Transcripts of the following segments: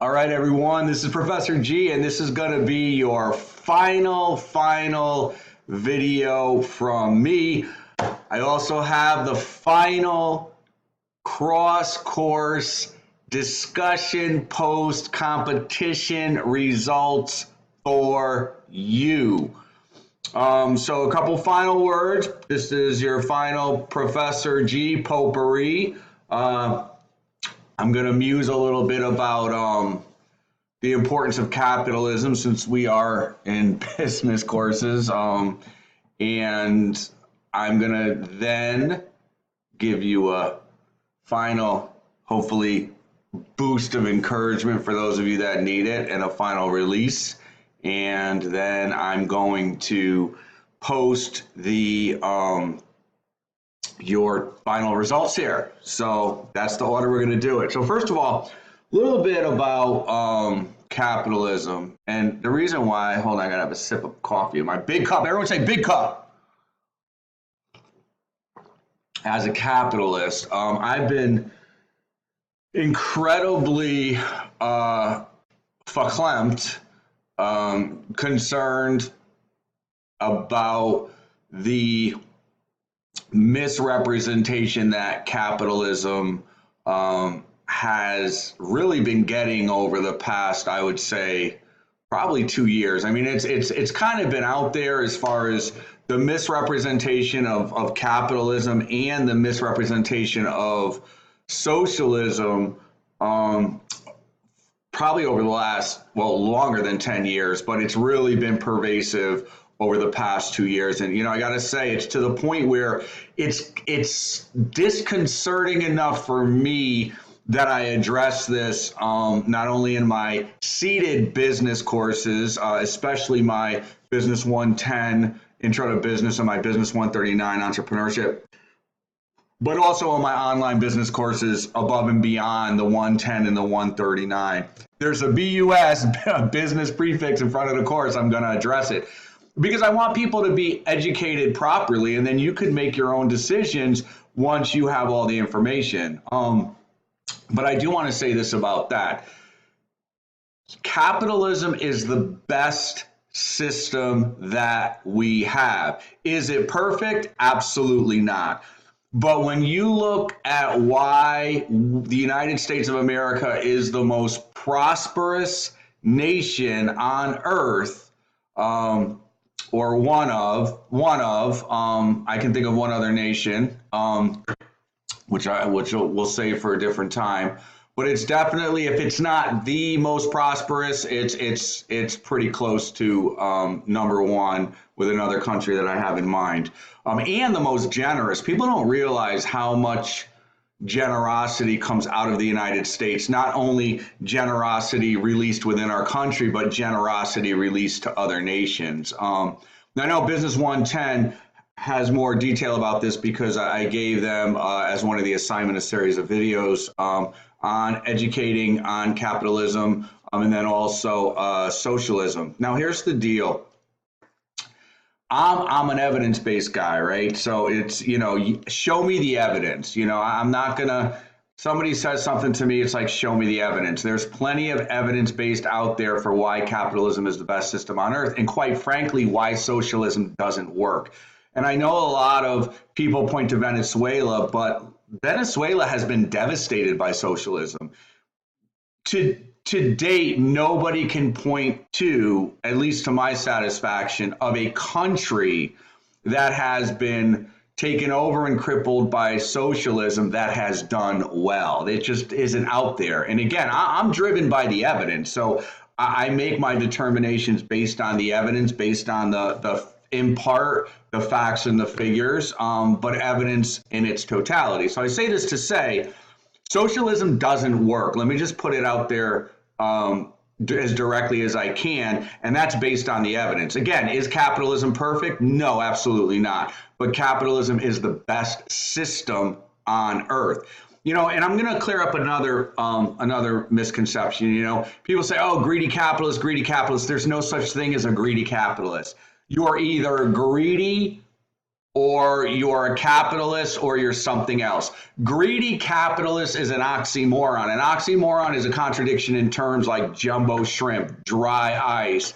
All right, everyone, this is Professor G, and this is going to be your final video from me. I also have the final cross-course discussion post-competition results for you. So a couple final words. This is your final Professor G potpourri. I'm going to muse a little bit about the importance of capitalism since we are in business courses. And I'm going to then give you a final, hopefully, boost of encouragement for those of you that need it and a final release. And then I'm going to post the your final results here. So that's the order we're going to do it. So first of all, a little bit about capitalism. And the reason why, hold on, I got to have a sip of coffee in my big cup. Everyone say big cup. As a capitalist, I've been incredibly verklempt, concerned about the misrepresentation that capitalism has really been getting over the past, I would say, probably 2 years. I mean, it's kind of been out there as far as the misrepresentation of capitalism and the misrepresentation of socialism, probably over the last, well, longer than 10 years, but it's really been pervasive over the past 2 years. And, you know, I got to say, it's to the point where it's disconcerting enough for me that I address this not only in my seated business courses, especially my Business 110 Intro to Business and my Business 139 Entrepreneurship, but also on my online business courses above and beyond the 110 and the 139. There's a BUS, business prefix in front of the course. I'm going to address it because I want people to be educated properly, and then you can make your own decisions once you have all the information. But I do want to say this about that. Capitalism is the best system that we have. Is it perfect? Absolutely not. But when you look at why the United States of America is the most prosperous nation on earth, or one of, I can think of one other nation, which we'll save for a different time. But it's definitely, if it's not the most prosperous, it's pretty close to number one with another country that I have in mind. And the most generous. People don't realize how much generosity comes out of the United States. Not only generosity released within our country, but generosity released to other nations. Now, I know Business 110 has more detail about this because I gave them as one of the assignment a series of videos on educating on capitalism and then also socialism. Now, here's the deal. I'm an evidence-based guy, right? So it's, you know, show me the evidence. You know, I'm not gonna, somebody says something to me, it's like, show me the evidence. There's plenty of evidence-based out there for why capitalism is the best system on earth, and quite frankly, why socialism doesn't work. And I know a lot of people point to Venezuela, but Venezuela has been devastated by socialism. To date, nobody can point to, at least to my satisfaction, of a country that has been taken over and crippled by socialism that has done well. It just isn't out there. And again, I'm driven by the evidence. So I make my determinations based on the evidence, based on the in part, the facts and the figures, but evidence in its totality. So I say this to say, socialism doesn't work. Let me just put it out there as directly as I can, and that's based on the evidence. Again, is capitalism perfect? No, absolutely not. But capitalism is the best system on earth. You know, and I'm going to clear up another misconception. You know, people say, oh, greedy capitalist, greedy capitalist. There's no such thing as a greedy capitalist. You are either greedy or you're a capitalist, or you're something else. Greedy capitalist is an oxymoron. An oxymoron is a contradiction in terms like jumbo shrimp, dry ice.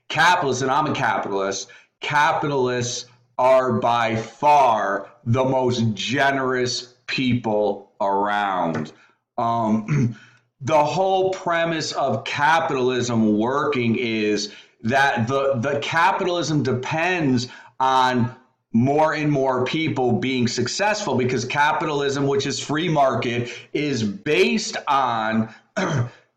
Capitalists, and I'm a capitalist, capitalists are by far the most generous people around. The whole premise of capitalism working is that the capitalism depends on more and more people being successful, because capitalism, which is free market, is based on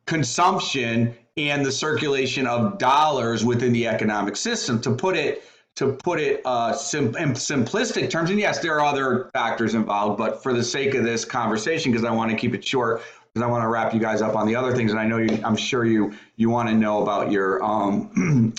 consumption and the circulation of dollars within the economic system. To put it in simplistic terms, and yes, there are other factors involved, but for the sake of this conversation, because I want to keep it short, because I want to wrap you guys up on the other things, and I know I'm sure you want to know about your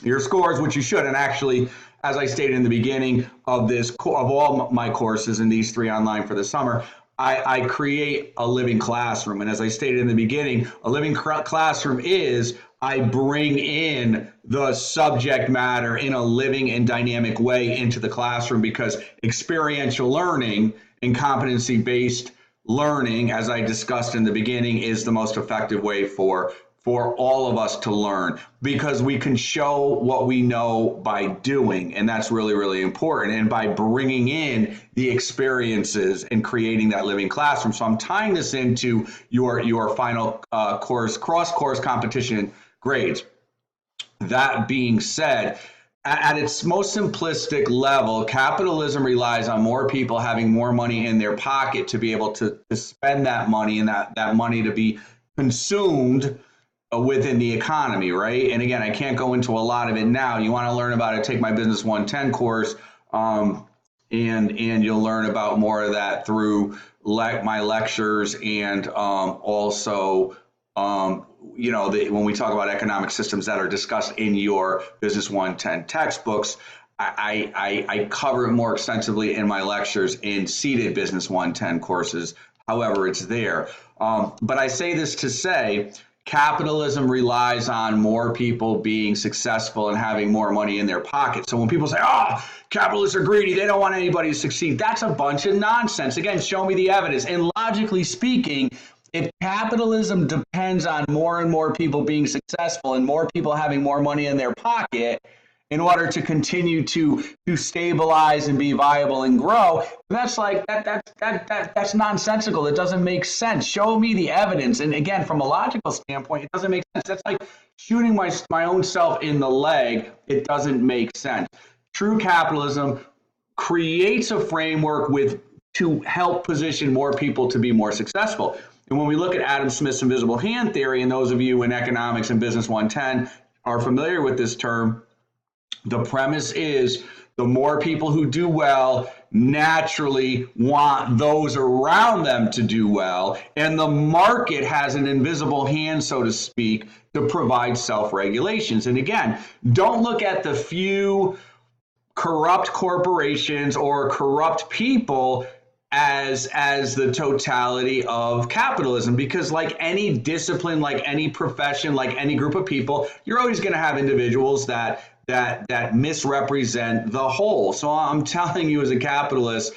your scores, which you should. And actually, as I stated in the beginning of all my courses in these 3 online for the summer, I create a living classroom. And as I stated in the beginning, a living classroom is I bring in the subject matter in a living and dynamic way into the classroom, because experiential learning and competency-based learning, as I discussed in the beginning, is the most effective way for all of us to learn, because we can show what we know by doing, and that's really, really important, and by bringing in the experiences and creating that living classroom. So I'm tying this into your final cross-course competition grades. That being said, at its most simplistic level, capitalism relies on more people having more money in their pocket to be able to spend that money, and that money to be consumed within the economy, right? And again, I can't go into a lot of it now. You want to learn about it, take my Business 110 course, and you'll learn about more of that through my lectures, and also when we talk about economic systems that are discussed in your Business 110 textbooks, I cover it more extensively in my lectures in seated Business 110 courses. However, it's there. But I say this to say, capitalism relies on more people being successful and having more money in their pocket. So when people say, capitalists are greedy, they don't want anybody to succeed, that's a bunch of nonsense. Again, show me the evidence. And logically speaking, if capitalism depends on more and more people being successful and more people having more money in their pocket in order to continue to stabilize and be viable and grow, that's nonsensical. It doesn't make sense. Show me the evidence. And again, from a logical standpoint, it doesn't make sense. That's like shooting my own self in the leg. It doesn't make sense. True capitalism creates a framework to help position more people to be more successful. And when we look at Adam Smith's invisible hand theory, and those of you in economics and Business 110 are familiar with this term, the premise is the more people who do well naturally want those around them to do well, and the market has an invisible hand, so to speak, to provide self-regulations. And again, don't look at the few corrupt corporations or corrupt people as the totality of capitalism, because like any discipline, like any profession, like any group of people, you're always going to have individuals that misrepresent the whole. So I'm telling you, as a capitalist,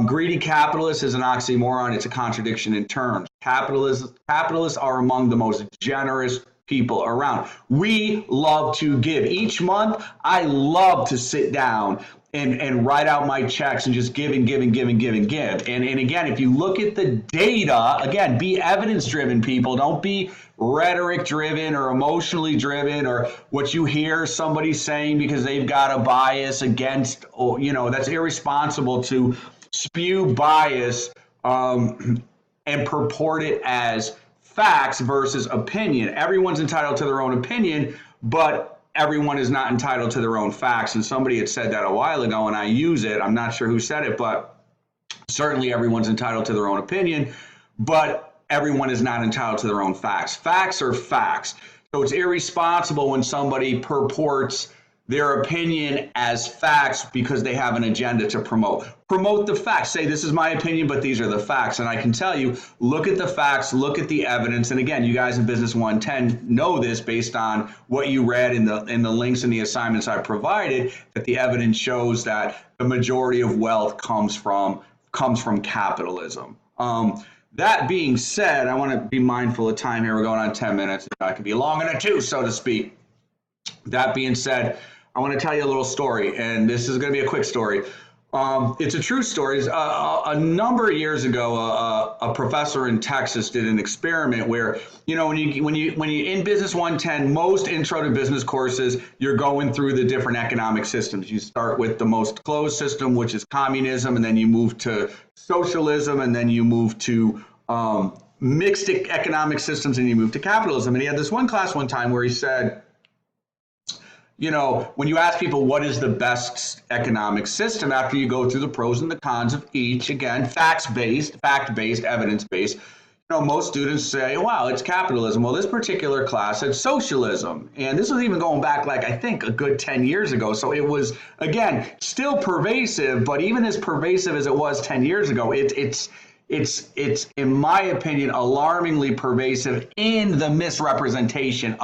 greedy capitalist is an oxymoron. It's a contradiction in terms. Capitalists are among the most generous people around. We love to give. Each month, I love to sit down and write out my checks and just give and give and give and give and give. And again, if you look at the data, again, be evidence-driven, people. Don't be rhetoric-driven or emotionally driven, or what you hear somebody saying because they've got a bias against, or that's irresponsible to spew bias and purport it as facts versus opinion. Everyone's entitled to their own opinion, but everyone is not entitled to their own facts. And somebody had said that a while ago, and I use it. I'm not sure who said it, but certainly everyone's entitled to their own opinion, but everyone is not entitled to their own facts. Facts are facts. So it's irresponsible when somebody purports their opinion as facts because they have an agenda to promote. Promote the facts. Say, this is my opinion, but these are the facts. And I can tell you, look at the facts, look at the evidence. And again, you guys in Business 110 know this based on what you read in the links and the assignments I provided, that the evidence shows that the majority of wealth comes from capitalism. That being said, I want to be mindful of time here. We're going on 10 minutes. I could be long in a two, so to speak. That being said, I want to tell you a little story, and this is going to be a quick story. It's a true story. A number of years ago, a professor in Texas did an experiment where, when you in Business 110, most intro to business courses, you're going through the different economic systems. You start with the most closed system, which is communism, and then you move to socialism, and then you move to mixed economic systems, and you move to capitalism. And he had this one class one time where he said, when you ask people what is the best economic system, after you go through the pros and the cons of each, again, fact-based, evidence-based, most students say, wow, it's capitalism. Well, this particular class had socialism. And this was even going back, I think, a good 10 years ago. So it was, again, still pervasive, but even as pervasive as it was 10 years ago, it's in my opinion, alarmingly pervasive in the misrepresentation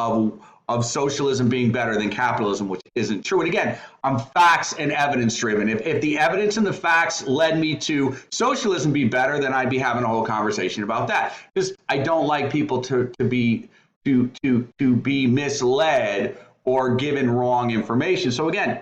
of socialism being better than capitalism, which isn't true. And again, I'm facts and evidence driven. If the evidence and the facts led me to socialism be better, then I'd be having a whole conversation about that. Because I don't like people to be misled or given wrong information. So again,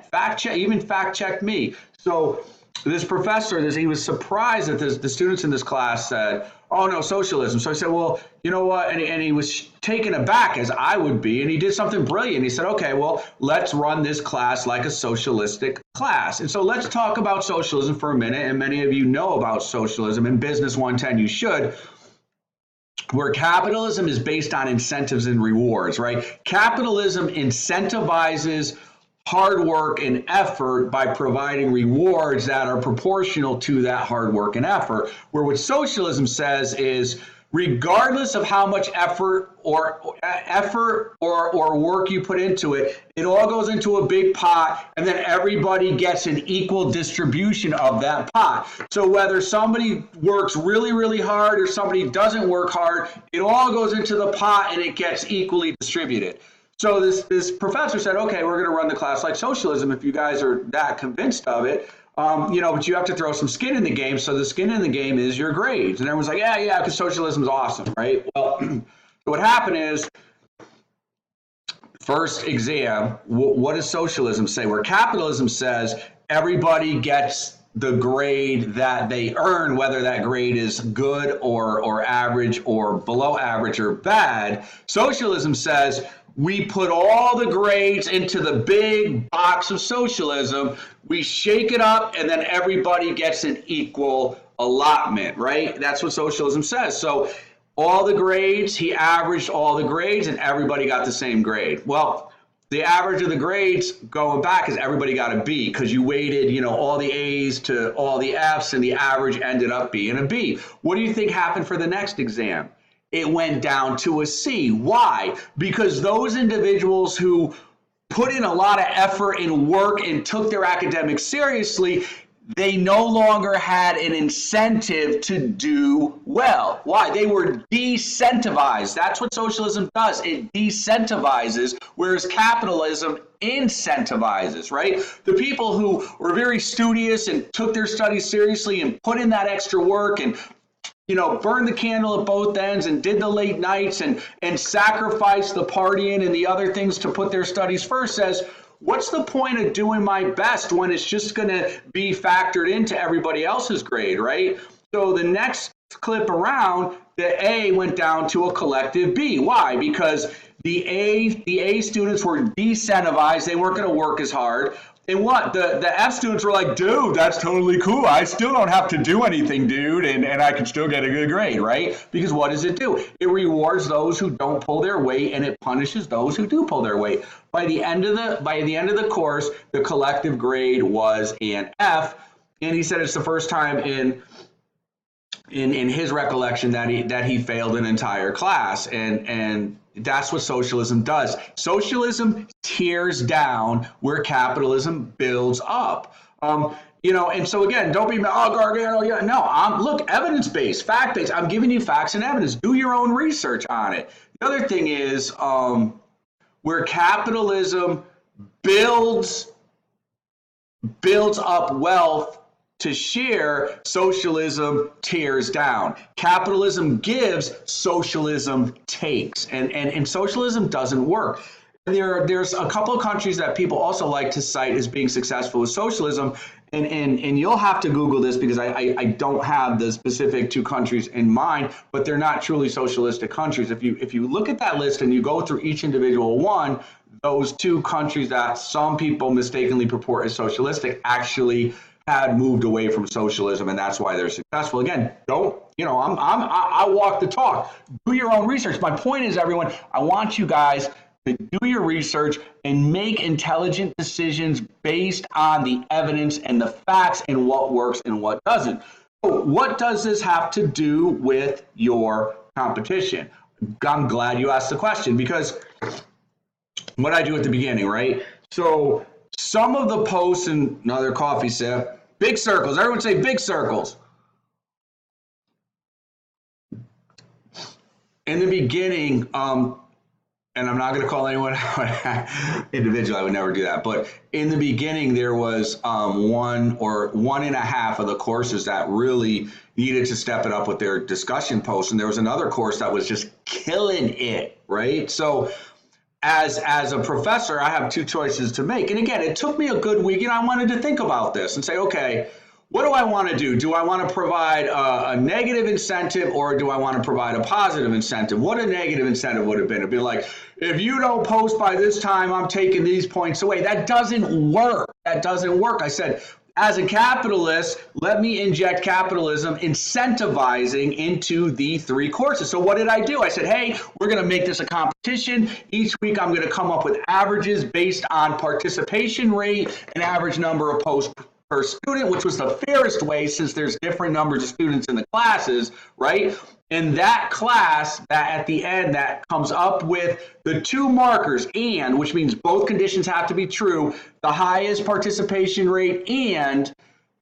even fact check me. So this professor, he was surprised that the students in this class said, oh, no, socialism. So I said, well, you know what? And he was taken aback, as I would be, and he did something brilliant. He said, okay, well, let's run this class like a socialistic class. And so let's talk about socialism for a minute. And many of you know about socialism. In Business 110, you should, where capitalism is based on incentives and rewards, right? Capitalism incentivizes hard work and effort by providing rewards that are proportional to that hard work and effort. Where what socialism says is, regardless of how much effort or work you put into it, it all goes into a big pot, and then everybody gets an equal distribution of that pot. So whether somebody works really, really hard or somebody doesn't work hard, it all goes into the pot and it gets equally distributed. So this professor said, okay, we're going to run the class like socialism if you guys are that convinced of it. But you have to throw some skin in the game. So the skin in the game is your grades. And everyone's like, yeah, because socialism is awesome, right? Well, what happened is, first exam, what does socialism say? Where capitalism says everybody gets the grade that they earn, whether that grade is good or average or below average or bad. Socialism says we put all the grades into the big box of socialism, we shake it up, and then everybody gets an equal allotment, right? That's what socialism says. So all the grades, he averaged all the grades, and everybody got the same grade. Well, the average of the grades going back is everybody got a B, because you weighted, all the A's to all the F's, and the average ended up being a B. What do you think happened for the next exam? It went down to a C. Why? Because those individuals who put in a lot of effort and work and took their academics seriously, they no longer had an incentive to do well. Why? They were decentivized. That's what socialism does. It decentivizes, whereas capitalism incentivizes, right? The people who were very studious and took their studies seriously and put in that extra work and burned the candle at both ends and did the late nights and sacrificed the partying and the other things to put their studies first, says, what's the point of doing my best when it's just going to be factored into everybody else's grade, right? So the next clip around, the A went down to a collective B. Why? Because the A students were decentivized. They weren't going to work as hard. And what? The F students were like, dude, that's totally cool. I still don't have to do anything, dude, and I can still get a good grade, right? Because what does it do? It rewards those who don't pull their weight, and it punishes those who do pull their weight. By the end of the course, the collective grade was an F, and he said it's the first time in in his recollection that he failed an entire class, and that's what socialism does. Socialism tears down where capitalism builds up. And so again, don't be Gargano. Yeah, no, look, evidence-based, fact-based. I'm giving you facts and evidence. Do your own research on it. The other thing is where capitalism builds up wealth to share, socialism tears down. Capitalism gives, socialism takes, and socialism doesn't work. There's a couple of countries that people also like to cite as being successful with socialism, and you'll have to Google this because I don't have the specific two countries in mind, but they're not truly socialistic countries. If you look at that list and you go through each individual one, those two countries that some people mistakenly purport as socialistic actually had moved away from socialism, and that's why they're successful. Again, I walk the talk. Do your own research. My point is, everyone, I want you guys to do your research and make intelligent decisions based on the evidence and the facts and what works and what doesn't. So what does this have to do with your competition? I'm glad you asked the question, because what I do at the beginning, right? So some of the posts, and another coffee sip, big circles. Everyone say big circles. In the beginning, and I'm not going to call anyone individual. I would never do that. But in the beginning, there was one or one and a half of the courses that really needed to step it up with their discussion posts. And there was another course that was just killing it, right? So as a professor, I have two choices to make. And again, it took me a good week, and I wanted to think about this and say, okay, what do I want to do? Do I want to provide a negative incentive, or do I want to provide a positive incentive? What a negative incentive would have been. It'd be like, if you don't post by this time, I'm taking these points away. That doesn't work. That doesn't work. I said, as a capitalist, let me inject capitalism, incentivizing into the three courses. So what did I do? I said, hey, we're going to make this a competition. Each week, I'm going to come up with averages based on participation rate and average number of posts per student, which was the fairest way, since there's different numbers of students in the classes, right? And that class, that at the end, that comes up with the two markers, and, which means both conditions have to be true, the highest participation rate and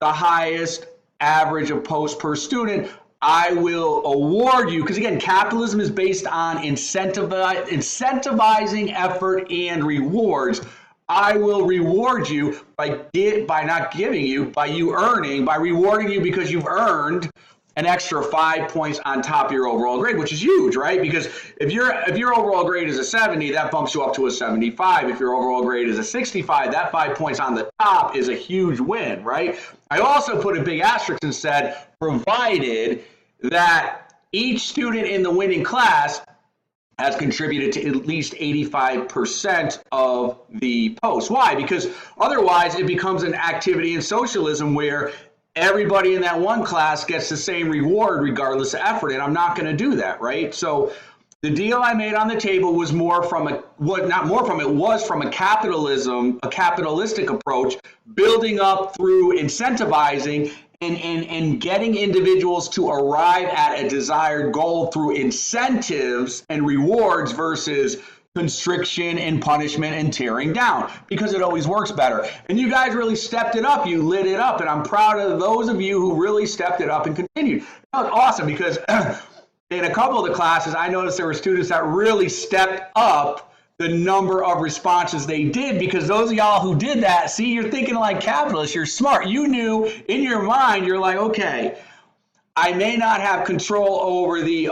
the highest average of posts per student, I will award you, because again, capitalism is based on incentivizing effort and rewards. I will reward you by not giving you, by you earning, by rewarding you because you've earned an extra 5 points on top of your overall grade, which is huge, right? Because if your overall grade is a 70, that bumps you up to a 75. If your overall grade is a 65, that 5 points on the top is a huge win, right? I also put a big asterisk and said, provided that each student in the winning class has contributed to at least 85% of the posts. Why? Because otherwise it becomes an activity in socialism where everybody in that one class gets the same reward regardless of effort, and I'm not going to do that, right? So the deal I made on the table was more from a capitalistic approach, building up through incentivizing and getting individuals to arrive at a desired goal through incentives and rewards versus constriction and punishment and tearing down, because it always works better. And you guys really stepped it up. You lit it up. And I'm proud of those of you who really stepped it up and continued. That was awesome, because in a couple of the classes, I noticed there were students that really stepped up the number of responses they did, because those of y'all who did that, see, you're thinking like capitalists, you're smart. You knew in your mind, you're like, okay, I may not have control over the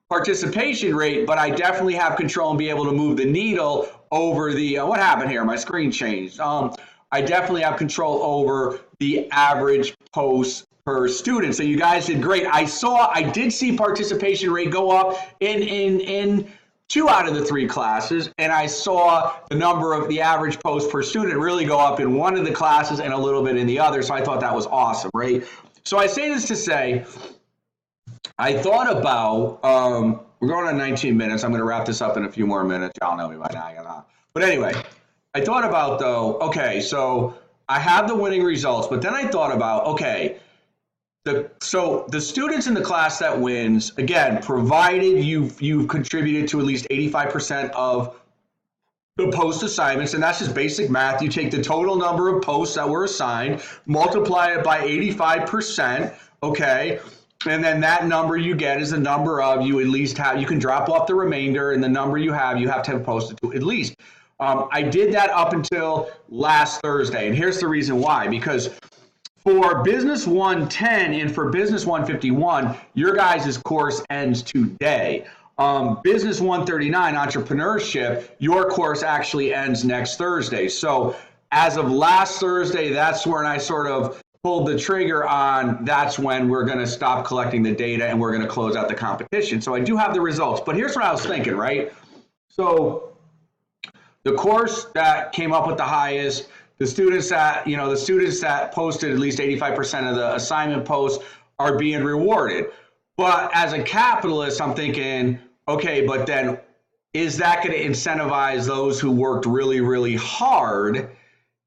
participation rate, but I definitely have control and be able to move the needle over the, what happened here? My screen changed. I definitely have control over the average posts per student. So you guys did great. I did see participation rate go up in 2 out of the 3 classes, and I saw the number of the average posts per student really go up in one of the classes and a little bit in the other. So I thought that was awesome, right? So I say this to say, I thought about, we're going on 19 minutes. I'm going to wrap this up in a few more minutes. Y'all know me by now. But anyway, I thought about, though, okay, so I have the winning results, but then I thought about, okay, So the students in the class that wins, again, provided you've contributed to at least 85% of the post assignments, and that's just basic math. You take the total number of posts that were assigned, multiply it by 85%, okay? And then that number you get is the number of you at least have. You can drop off the remainder, and the number you have to have posted to at least. I did that up until last Thursday, and here's the reason why. Because for Business 110 and for Business 151, your guys' course ends today. Business 139, Entrepreneurship, your course actually ends next Thursday. So as of last Thursday, that's when I sort of pulled the trigger on, that's when we're going to stop collecting the data and we're going to close out the competition. So I do have the results, but here's what I was thinking, right? So the course that came up with the highest, the students that posted at least 85% of the assignment posts are being rewarded. But as a capitalist, I'm thinking, okay, but then is that going to incentivize those who worked really, really hard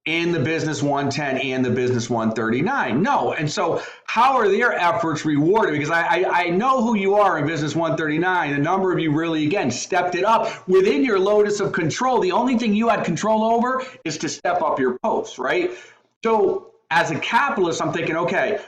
in the Business 110 and the Business 139? No. And so how are their efforts rewarded? Because I know who you are in Business 139. A number of you really, again, stepped it up within your locus of control. The only thing you had control over is to step up your posts, right? So as a capitalist, I'm thinking, okay,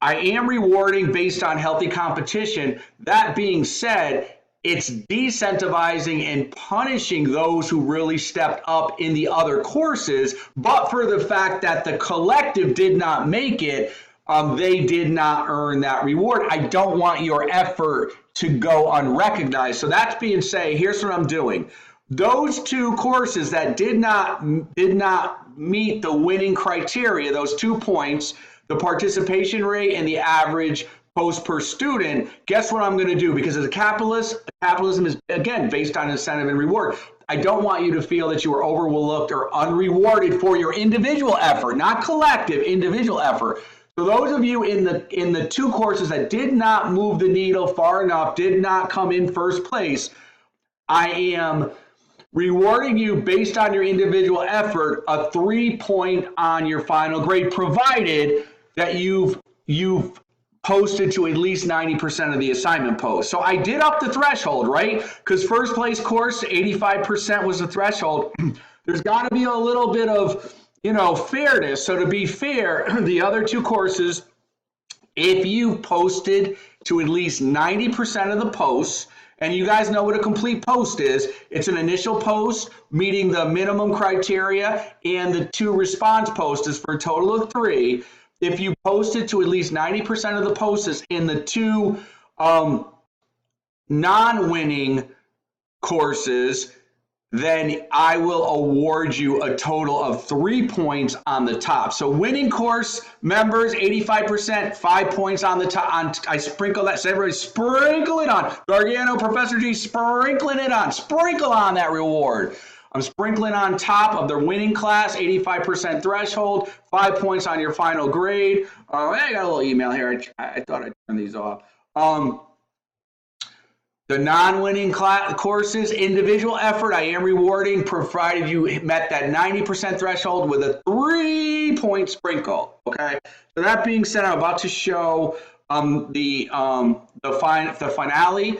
I am rewarding based on healthy competition. That being said, it's decentivizing and punishing those who really stepped up in the other courses, but for the fact that the collective did not make it, they did not earn that reward. I don't want your effort to go unrecognized. So that's being said, here's what I'm doing. Those two courses that did not meet the winning criteria, those 2 points, the participation rate and the average post per student, guess what I'm going to do? Because as a capitalist, capitalism is, again, based on incentive and reward. I don't want you to feel that you were overlooked or unrewarded for your individual effort, not collective, individual effort. So those of you in the two courses that did not move the needle far enough, did not come in first place, I am rewarding you based on your individual effort, a 3-point on your final grade, provided that you've posted to at least 90% of the assignment posts. So I did up the threshold, right? Because first place course, 85% was the threshold. There's got to be a little bit of, fairness. So to be fair, the other two courses, if you posted to at least 90% of the posts, and you guys know what a complete post is, it's an initial post meeting the minimum criteria, and the 2 response posts is for a total of 3. If you posted to at least 90% of the posts in the 2 non-winning courses, then I will award you a total of 3 points on the top. So winning course members, 85%, 5 points on the top. I sprinkle that, so everybody sprinkle it on. Gargano, Professor G, sprinkling it on. Sprinkle on that reward. I'm sprinkling on top of their winning class, 85% threshold, 5 points on your final grade. I got a little email here. I thought I'd turn these off. The non-winning courses, individual effort, I am rewarding, provided you met that 90% threshold with a 3-point sprinkle. Okay. So that being said, I'm about to show the finale.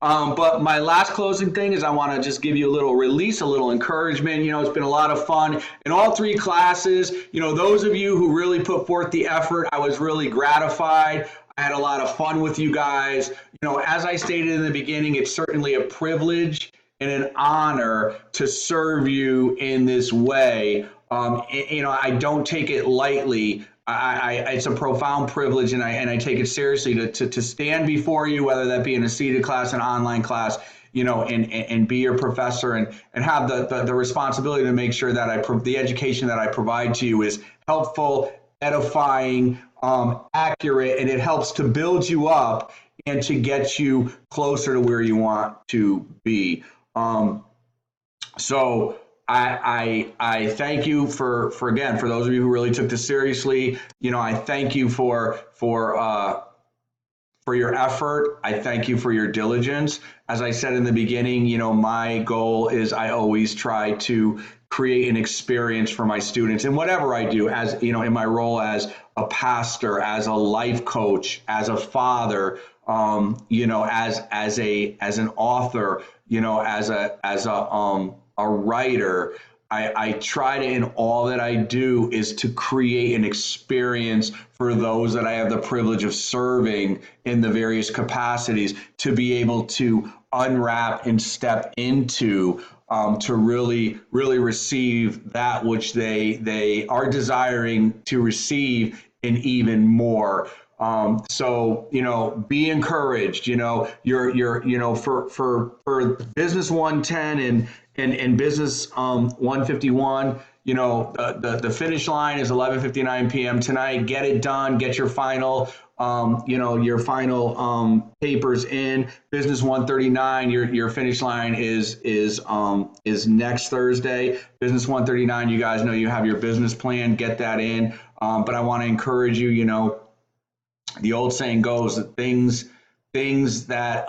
But my last closing thing is I want to just give you a little release, a little encouragement. It's been a lot of fun in all 3 classes. Those of you who really put forth the effort, I was really gratified. I had a lot of fun with you guys. As I stated in the beginning, it's certainly a privilege and an honor to serve you in this way. I don't take it lightly. It's a profound privilege, and I take it seriously to stand before you, whether that be in a seated class, an online class, and be your professor and have the responsibility to make sure that the education that I provide to you is helpful, edifying, accurate, and it helps to build you up and to get you closer to where you want to be. So I thank you for again, for those of you who really took this seriously. I thank you for your effort. I thank you for your diligence. As I said in the beginning, my goal is I always try to create an experience for my students in whatever I do, as in my role as a pastor, as a life coach, as a father, as an author, as a writer. I try to, in all that I do, is to create an experience for those that I have the privilege of serving in the various capacities to be able to unwrap and step into, to really, really receive that which they are desiring to receive and even more. So, be encouraged, for business 110 and business 151, the finish line is 11:59 p.m. tonight. Get it done. Get your final, papers in. Business 139, your finish line is next Thursday. Business 139, you guys know you have your business plan. Get that in. But I want to encourage you. The old saying goes that things that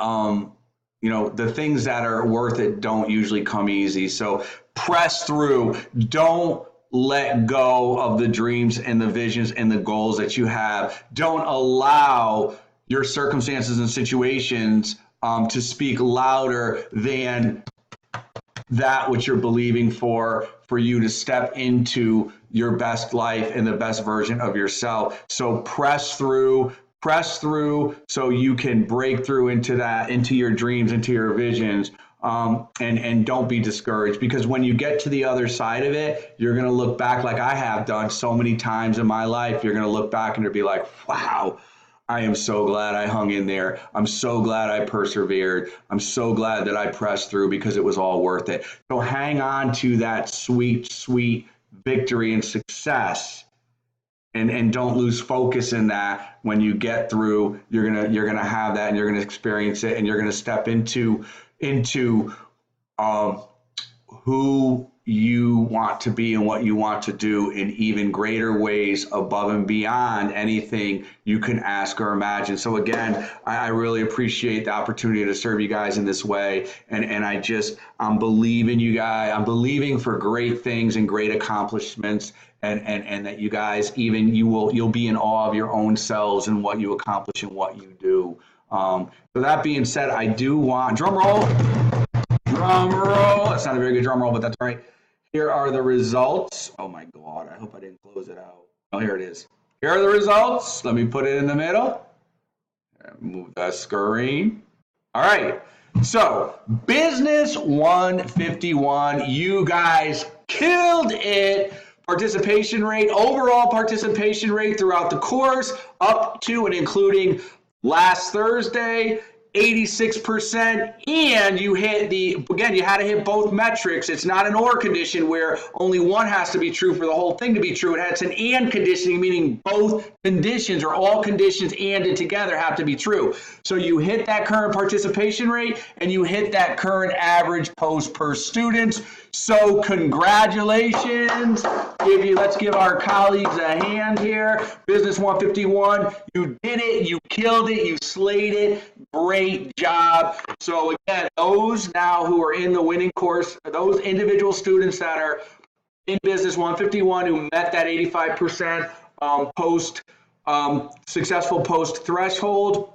the things that are worth it don't usually come easy. So press through. Don't let go of the dreams and the visions and the goals that you have. Don't allow your circumstances and situations to speak louder than that which you're believing for you to step into your best life and the best version of yourself. So press through so you can break through into your dreams, into your visions. And don't be discouraged, because when you get to the other side of it, you're going to look back, like I have done so many times in my life. You're going to look back and you'll be like, wow, I am so glad I hung in there. I'm so glad I persevered. I'm so glad that I pressed through, because it was all worth it. So hang on to that sweet, sweet victory and success. And don't lose focus in that. When you get through, you're gonna have that, and you're gonna experience it, and you're gonna step into who you want to be and what you want to do in even greater ways, above and beyond anything you can ask or imagine. So again, I really appreciate the opportunity to serve you guys in this way. And I'm believing you guys. I'm believing for great things and great accomplishments, and that you guys, even you'll be in awe of your own selves and what you accomplish and what you do. So that being said, I do want drum roll. Drum roll. That's not a very good drum roll, but that's all right. Here are the results. Oh my God, I hope I didn't close it out. Oh, here it is. Here are the results. Let me put it in the middle. Move the screen. All right. So, Business 151, you guys killed it. Participation rate, overall participation rate throughout the course, up to and including last Thursday, 86%, and you had to hit both metrics. It's not an or condition where only one has to be true for the whole thing to be true. It's an and conditioning, meaning both conditions, or all conditions anded together, have to be true. So you hit that current participation rate, and you hit that current average post per student. So congratulations. Let's give our colleagues a hand here. Business 151, you did it, you killed it, you slayed it. Great job. So again, those now who are in the winning course, those individual students that are in Business 151 who met that 85% successful post threshold,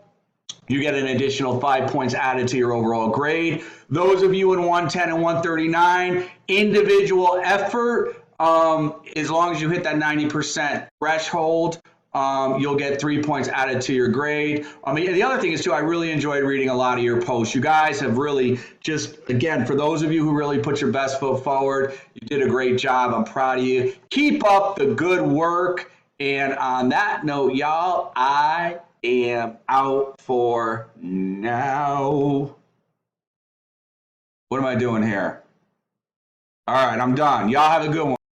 you get an additional 5 points added to your overall grade. Those of you in 110 and 139, individual effort, as long as you hit that 90% threshold, you'll get 3 points added to your grade. The other thing is too, I really enjoyed reading a lot of your posts. You guys have really just, again, for those of you who really put your best foot forward, you did a great job. I'm proud of you. Keep up the good work. And on that note, y'all, I am out for now. What am I doing here? All right, I'm done. Y'all have a good one.